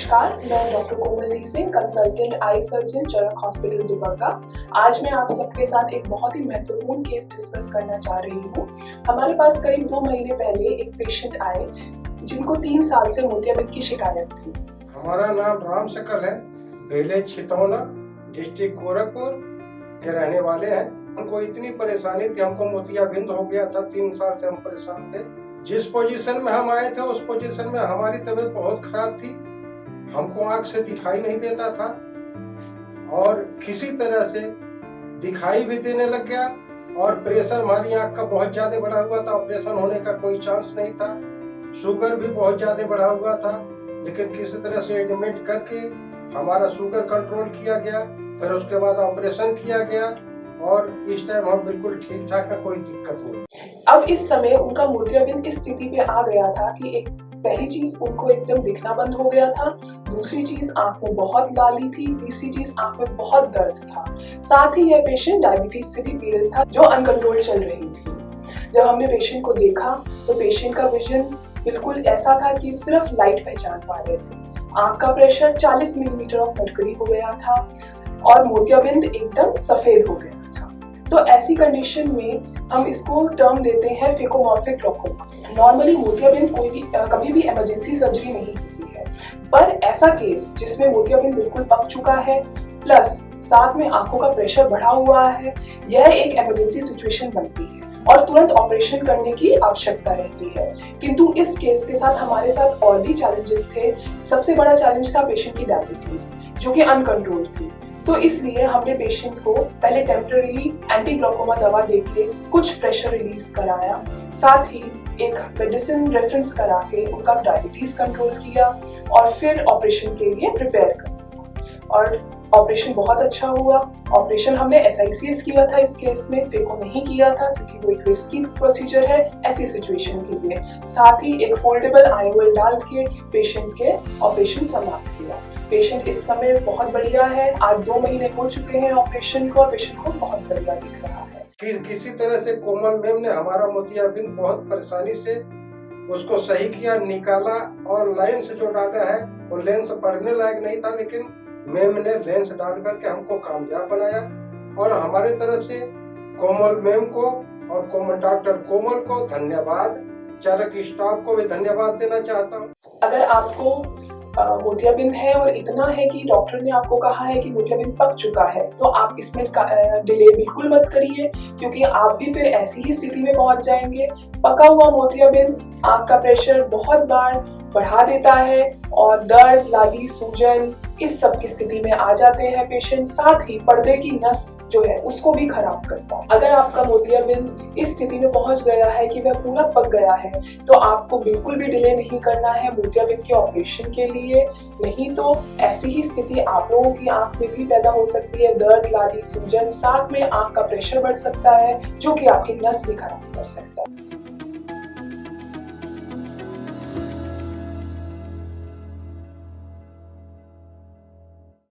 नमस्कार, मैं doctor Komalni Singh, consultant eye surgeon, Charak hospital Dubagga. आज मैं आप सबके साथ एक बहुत ही महत्वपूर्ण केस डिस्कस करना चाह रही हूँ। हमारे पास करीब 2 महीने पहले एक पेशेंट आए जिनको 3 साल से मोतियाबिंद की शिकायत थी। हमारा नाम राम शकल है, विलेज छितौना, डिस्ट्रिक्ट गोरखपुर के रहने वाले हैं। हमको इतनी परेशानी थी, हमको मोतियाबिंद हो गया था। 3 साल से हम परेशान थे। जिस पोजीशन में हम आए थे उस पोजीशन में हमारी तबीयत बहुत खराब थी। हमको आंख से दिखाई नहीं देता था और किसी तरह से दिखाई भी देने लग गया और प्रेशर हमारी आंख का बहुत ज्यादा बढ़ा हुआ था। ऑपरेशन होने का कोई चांस नहीं था। शुगर भी बहुत ज्यादा बढ़ा हुआ था, लेकिन किसी तरह से एडमिट करके हमारा शुगर कंट्रोल किया गया। फिर उसके बाद ऑपरेशन किया गया और इस टाइम हम बिल्कुल ठीक ठाक है, कोई दिक्कत नहीं। अब इस समय उनका मोतियाबिंद इस स्थिति पे आ गया था कि एक पहली चीज उनको एकदम दिखना बंद हो गया था, दूसरी चीज आंख में बहुत लाली थी, तीसरी चीज आंख में बहुत दर्द था। साथ ही यह पेशेंट डायबिटीज से भी पीड़ित था जो अनकंट्रोल चल रही थी। जब हमने पेशेंट को देखा तो पेशेंट का विजन बिल्कुल ऐसा था कि सिर्फ लाइट पहचान पा रहे थे। आंख का प्रेशर 40 मिलीमीटर ऑफ मर्करी हो गया था और मोतियाबिंद एकदम सफेद हो गया था। तो ऐसी कंडीशन में हम इसको टर्म देते हैं फेकोमॉर्फिक ग्लाउकोमा। नॉर्मली मोतियाबिंद कभी भी इमरजेंसी सर्जरी नहीं होती है, पर ऐसा केस जिसमें मोतियाबिंद बिल्कुल पक चुका है प्लस साथ में आंखों का प्रेशर बढ़ा हुआ है, यह एक इमरजेंसी सिचुएशन बनती है और तुरंत ऑपरेशन करने की आवश्यकता रहती है। किंतु इस केस के साथ हमारे साथ और भी चैलेंजेस थे। सबसे बड़ा चैलेंज था पेशेंट की डायबिटीज जो कि अनकंट्रोल थी। सो इसलिए हमने पेशेंट को पहले टेम्परेरी एंटी ग्लाउकोमा दवा देके कुछ प्रेशर रिलीज कराया, साथ ही एक मेडिसिन रेफरेंस करा के उनका डायबिटीज कंट्रोल किया और फिर ऑपरेशन के लिए प्रिपेयर कर। और ऑपरेशन बहुत अच्छा हुआ। ऑपरेशन हमने SICS किया था इस केस में, फेको नहीं किया था क्योंकि वो एक रिस्की प्रोसीजर है ऐसी सिचुएशन के लिए। साथ ही एक फोल्डेबल IOL डाल के पेशेंट के ऑपरेशन समाप्त किया। पेशेंट इस समय बहुत बढ़िया है। आज 2 महीने हो चुके हैं ऑपरेशन को और पेशेंट को बहुत बढ़िया दिख रहा है। किसी तरह से कोमल मैम ने हमारा मोतियाबिंद बहुत परेशानी से उसको सही किया, निकाला और लेंस जो डाला है वो लेंस पढ़ने लायक नहीं था, लेकिन मैम ने लेंस डाल करके हमको कामयाब बनाया। और हमारे तरफ से कोमल मैम को और डॉक्टर कोमल को धन्यवाद, चरक स्टाफ को भी धन्यवाद देना चाहता हूँ। अगर आपको मोतियाबिंद है और इतना है कि डॉक्टर ने आपको कहा है कि मोतियाबिंद पक चुका है, तो आप इसमें डिले बिल्कुल मत करिए, क्योंकि आप भी फिर ऐसी ही स्थिति में पहुंच जाएंगे। पका हुआ मोतियाबिंद आंख का प्रेशर बहुत बार बढ़ा देता है और दर्द, लाली, सूजन इस सब की स्थिति में आ जाते हैं पेशेंट। साथ ही पर्दे की नस जो है उसको भी खराब करता है। अगर आपका मोतियाबिंद इस स्थिति में पहुंच गया है कि वह पूरा पक गया है, तो आपको बिल्कुल भी डिले नहीं करना है मोतियाबिंद के ऑपरेशन के लिए। नहीं तो ऐसी ही स्थिति आप लोगों की आंख में भी पैदा हो सकती है, दर्द, लाली, सूजन, साथ में आंख का प्रेशर बढ़ सकता है जो कि आपकी नस भी खराब कर सकता है।